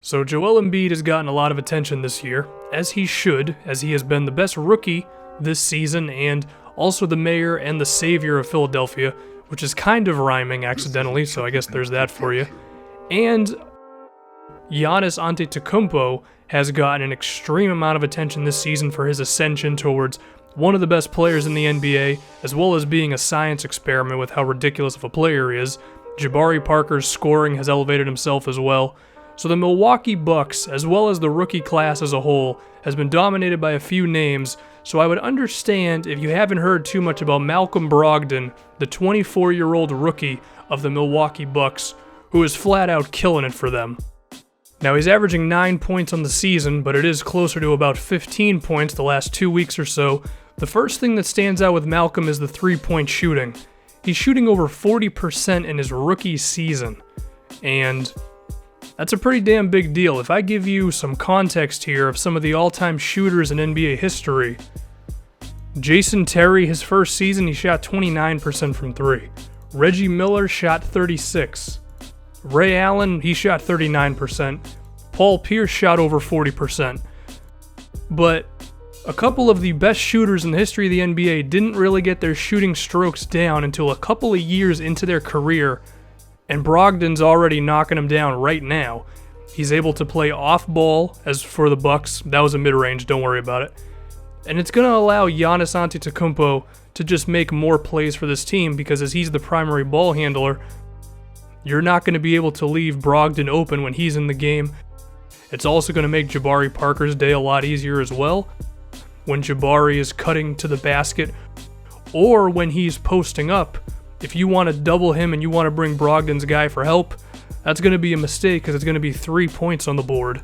So Joel Embiid has gotten a lot of attention this year, as he should, as he has been the best rookie this season and also the mayor and the savior of Philadelphia, which is kind of rhyming accidentally, so I guess there's that for you. And Giannis Antetokounmpo has gotten an extreme amount of attention this season for his ascension towards one of the best players in the NBA, as well as being a science experiment with how ridiculous of a player he is. Jabari Parker's scoring has elevated himself as well. So the Milwaukee Bucks, as well as the rookie class as a whole, has been dominated by a few names, so I would understand if you haven't heard too much about Malcolm Brogdon, the 24-year-old rookie of the Milwaukee Bucks, who is flat out killing it for them. Now he's averaging 9 points on the season, but it is closer to about 15 points the last 2 weeks or so. The first thing that stands out with Malcolm is the three-point shooting. He's shooting over 40% in his rookie season, and that's a pretty damn big deal. If I give you some context here of some of the all-time shooters in NBA history, Jason Terry, his first season, he shot 29% from three. Reggie Miller shot 36%. Ray Allen, he shot 39%. Paul Pierce shot over 40%. But a couple of the best shooters in the history of the NBA didn't really get their shooting strokes down until a couple of years into their career, and Brogdon's already knocking them down right now. He's able to play off-ball, as for the Bucks, that was a mid-range, don't worry about it. And it's going to allow Giannis Antetokounmpo to just make more plays for this team, because as he's the primary ball handler, you're not going to be able to leave Brogdon open when he's in the game. It's also going to make Jabari Parker's day a lot easier as well, when Jabari is cutting to the basket, or when he's posting up. If you want to double him and you want to bring Brogdon's guy for help, that's going to be a mistake because it's going to be 3 points on the board.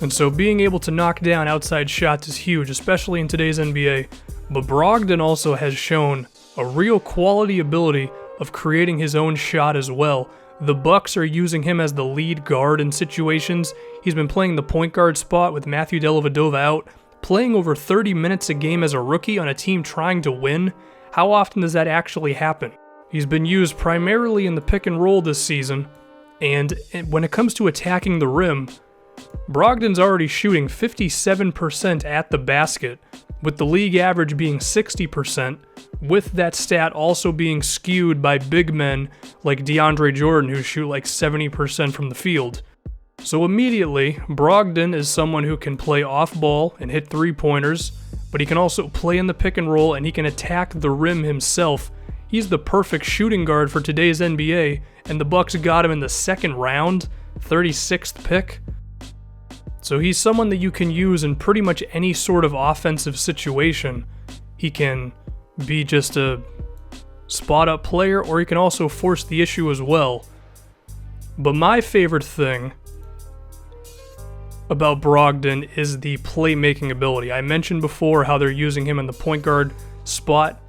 And so being able to knock down outside shots is huge, especially in today's NBA. But Brogdon also has shown a real quality ability of creating his own shot as well. The Bucks are using him as the lead guard in situations. He's been playing the point guard spot with Matthew Dellavedova out, playing over 30 minutes a game as a rookie on a team trying to win. How often does that actually happen? He's been used primarily in the pick and roll this season, and when it comes to attacking the rim, Brogdon's already shooting 57% at the basket, with the league average being 60%, with that stat also being skewed by big men like DeAndre Jordan, who shoot like 70% from the field. So immediately, Brogdon is someone who can play off-ball and hit three-pointers, but he can also play in the pick and roll and he can attack the rim himself. He's the perfect shooting guard for today's NBA, and the Bucks got him in the second round, 36th pick. So he's someone that you can use in pretty much any sort of offensive situation. He can be just a spot-up player, or he can also force the issue as well. But my favorite thing about Brogdon is the playmaking ability. I mentioned before how they're using him in the point guard spot,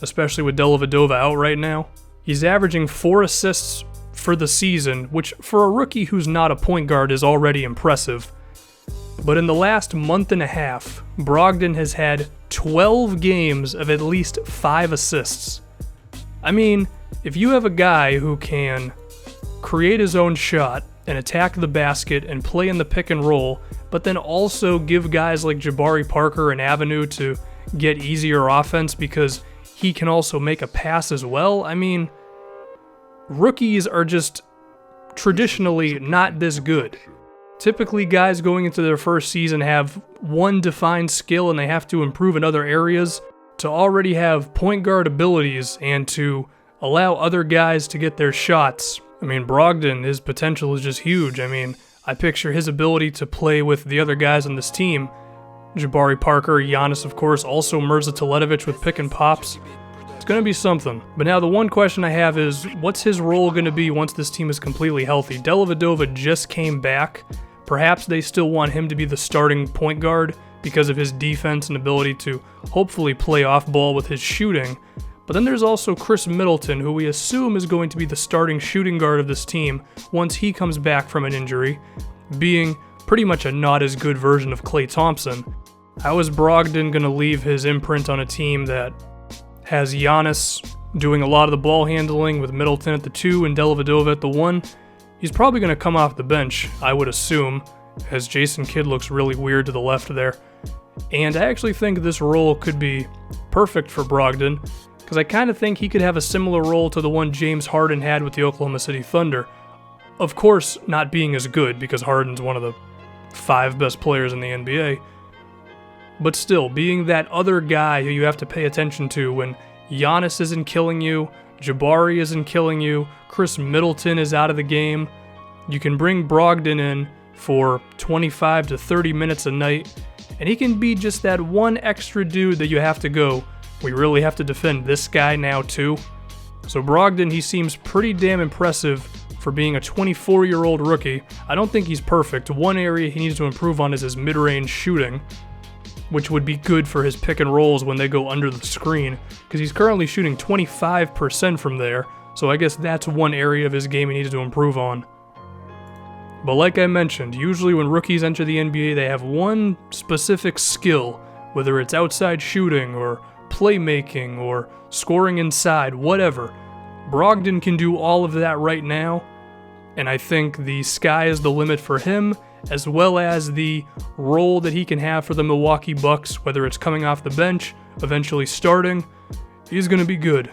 especially with Dellavedova out right now. He's averaging 4 assists for the season, which for a rookie who's not a point guard is already impressive. But in the last month and a half, Brogdon has had 12 games of at least 5 assists. I mean, if you have a guy who can create his own shot and attack the basket and play in the pick and roll, but then also give guys like Jabari Parker an avenue to get easier offense because he can also make a pass as well. I mean, rookies are just traditionally not this good. Typically, guys going into their first season have one defined skill and they have to improve in other areas. To already have point guard abilities and to allow other guys to get their shots, I mean, Brogdon, his potential is just huge. I mean, I picture his ability to play with the other guys on this team. Jabari Parker, Giannis, of course, also Mirza Teletovic with pick and pops. It's going to be something. But now the one question I have is, what's his role going to be once this team is completely healthy? Dellavedova just came back. Perhaps they still want him to be the starting point guard because of his defense and ability to hopefully play off ball with his shooting. But then there's also Chris Middleton, who we assume is going to be the starting shooting guard of this team once he comes back from an injury, being pretty much a not as good version of Klay Thompson. How is Brogdon going to leave his imprint on a team that has Giannis doing a lot of the ball handling with Middleton at the 2 and Dellavedova at the 1? He's probably going to come off the bench, I would assume, as Jason Kidd looks really weird to the left there. And I actually think this role could be perfect for Brogdon, because I kind of think he could have a similar role to the one James Harden had with the Oklahoma City Thunder. Of course, not being as good, because Harden's one of the 5 best players in the NBA, but still, being that other guy who you have to pay attention to when Giannis isn't killing you, Jabari isn't killing you, Chris Middleton is out of the game. You can bring Brogdon in for 25 to 30 minutes a night, and he can be just that one extra dude that you have to go, we really have to defend this guy now too. So Brogdon, he seems pretty damn impressive for being a 24-year-old rookie. I don't think he's perfect. One area he needs to improve on is his mid-range shooting, which would be good for his pick and rolls when they go under the screen, because he's currently shooting 25% from there, so I guess that's one area of his game he needs to improve on. But like I mentioned, usually when rookies enter the NBA, they have one specific skill, whether it's outside shooting or playmaking or scoring inside, whatever. Brogdon can do all of that right now, and I think the sky is the limit for him, as well as the role that he can have for the Milwaukee Bucks, whether it's coming off the bench, eventually starting. He's going to be good.